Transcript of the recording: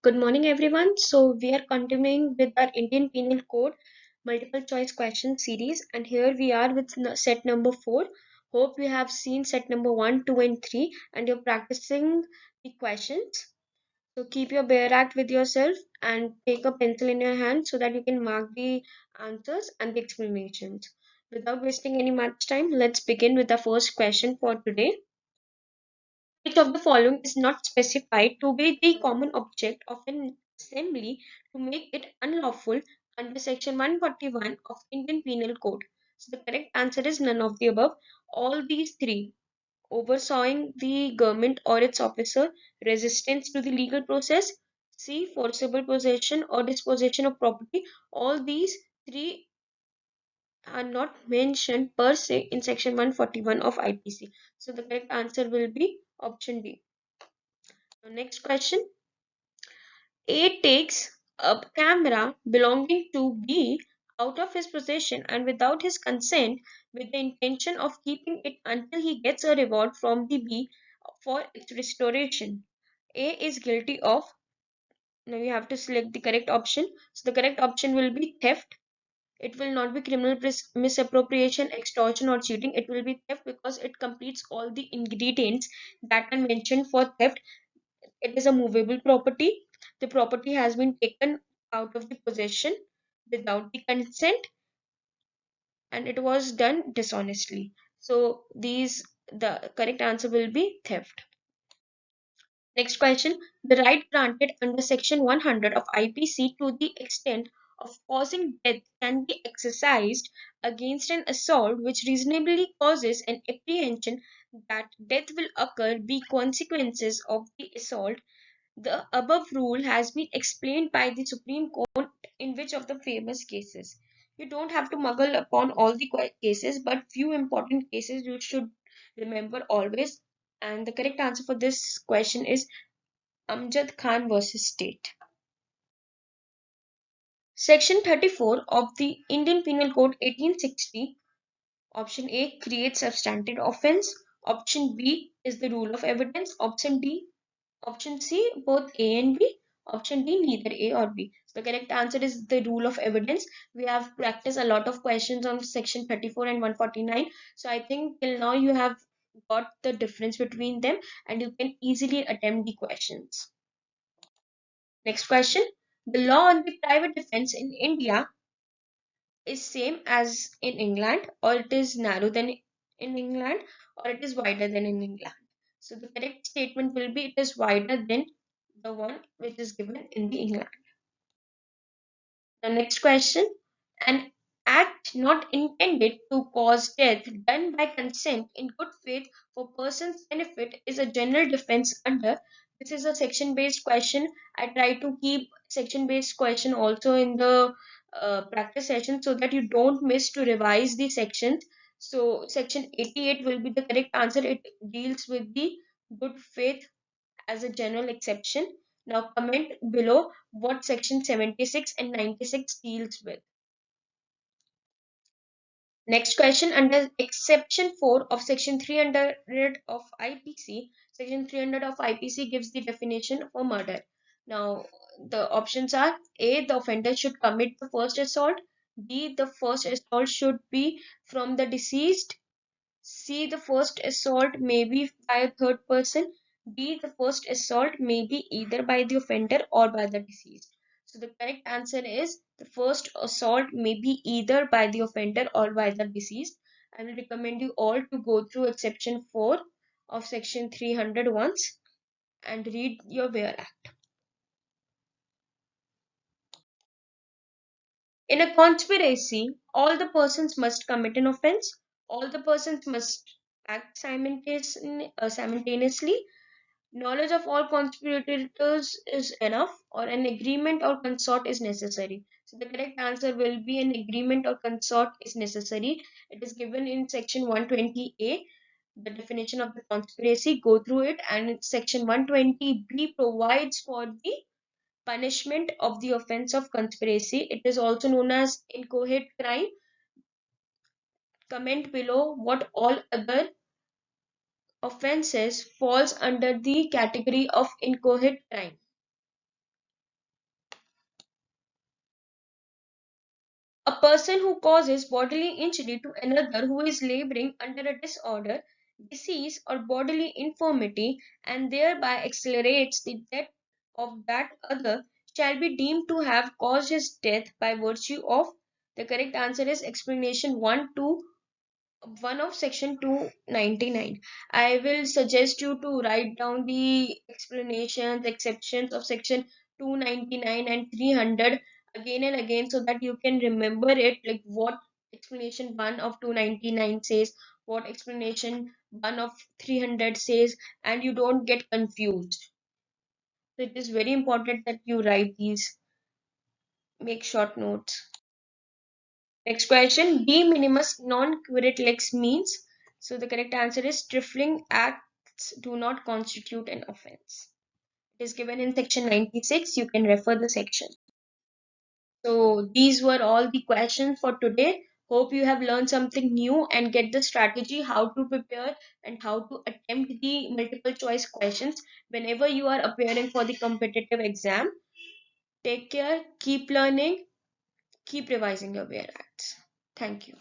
Good morning, everyone. So, we are continuing with our Indian Penal Code multiple choice question series, and here we are with set number 4. Hope you have seen set number 1, 2, and 3, and you're practicing the questions. So, keep your bare act with yourself and take a pencil in your hand so that you can mark the answers and the explanations. Without wasting any much time, let's begin with the first question for today. Which of the following is not specified to be the common object of an assembly to make it unlawful under Section 141 of Indian Penal Code? So the correct answer is none of the above. All these three: oversawing the government or its officer, resistance to the legal process, C. Forcible possession or dispossession of property. All these three are not mentioned per se in Section 141 of IPC. So the correct answer will be option D. So next question. A takes a camera belonging to B out of his possession and without his consent with the intention of keeping it until he gets a reward from the B for its restoration. A is guilty of, now you have to select the correct option. So the correct option will be theft. It will not be criminal misappropriation, extortion, or cheating. It will be theft because it completes all the ingredients that are mentioned for theft. It is a movable property. The property has been taken out of the possession without the consent and it was done dishonestly. So the correct answer will be theft. Next question. The right granted under Section 100 of IPC to the extent of causing death can be exercised against an assault which reasonably causes an apprehension that death will occur be consequences of the assault. The above rule has been explained by the Supreme Court in which of the famous cases? You don't have to muggle upon all the cases, but few important cases you should remember always. And the correct answer for this question is Amjad Khan versus State. Section 34 of the Indian Penal Code 1860, option A, creates substantive offence. Option B is the rule of evidence. Option C, both A and B. Option D, neither A or B. So the correct answer is the rule of evidence. We have practiced a lot of questions on section 34 and 149. So I think till now you have got the difference between them and you can easily attempt the questions. Next question. The law on the private defense in India is same as in England, or it is narrow than in England, or it is wider than in England. So the correct statement will be it is wider than the one which is given in the England. The next question. An act not intended to cause death done by consent in good faith for person's benefit is a general defense under. This is a section based question. I try to keep section based question also in the practice session so that you don't miss to revise the sections. So section 88 will be the correct answer. It deals with the good faith as a general exception. Now comment below what section 76 and 96 deals with. Next question, under exception 4 of section 300 of IPC, section 300 of IPC gives the definition for murder. Now the options are: A, the offender should commit the first assault; B, the first assault should be from the deceased; C, the first assault may be by a third person; D, the first assault may be either by the offender or by the deceased. So the correct answer is the first assault may be either by the offender or by the deceased. I will recommend you all to go through exception 4 of section 300 once and read your Where Act. In a conspiracy, all the persons must commit an offense. All the persons must act simultaneously. Knowledge of all conspirators is enough, or an agreement or consort is necessary. So the correct answer will be an agreement or consort is necessary. It is given in section 120A, the definition of the conspiracy. Go through it, and section 120B provides for the punishment of the offense of conspiracy. It is also known as inchoate crime. Comment below what all other offenses falls under the category of inchoate crime. A person who causes bodily injury to another who is laboring under a disorder, disease, or bodily infirmity, and thereby accelerates the death of that other, shall be deemed to have caused his death by virtue of. The correct answer is explanation 1 to 1 of section 299. I will suggest you to write down the explanations, exceptions of section 299 and 300 again and again so that you can remember it, like what explanation 1 of 299 says, what explanation 1 of 300 says, and you don't get confused. So it is very important that you write these, make short notes. Next question, de minimis non quaerate lex means. So the correct answer is trifling acts do not constitute an offense. It is given in section 96. You can refer the section. So these were all the questions for today. Hope you have learned something new and get the strategy how to prepare and how to attempt the multiple choice questions whenever you are appearing for the competitive exam. Take care, keep learning, keep revising your WHERE acts. Thank you.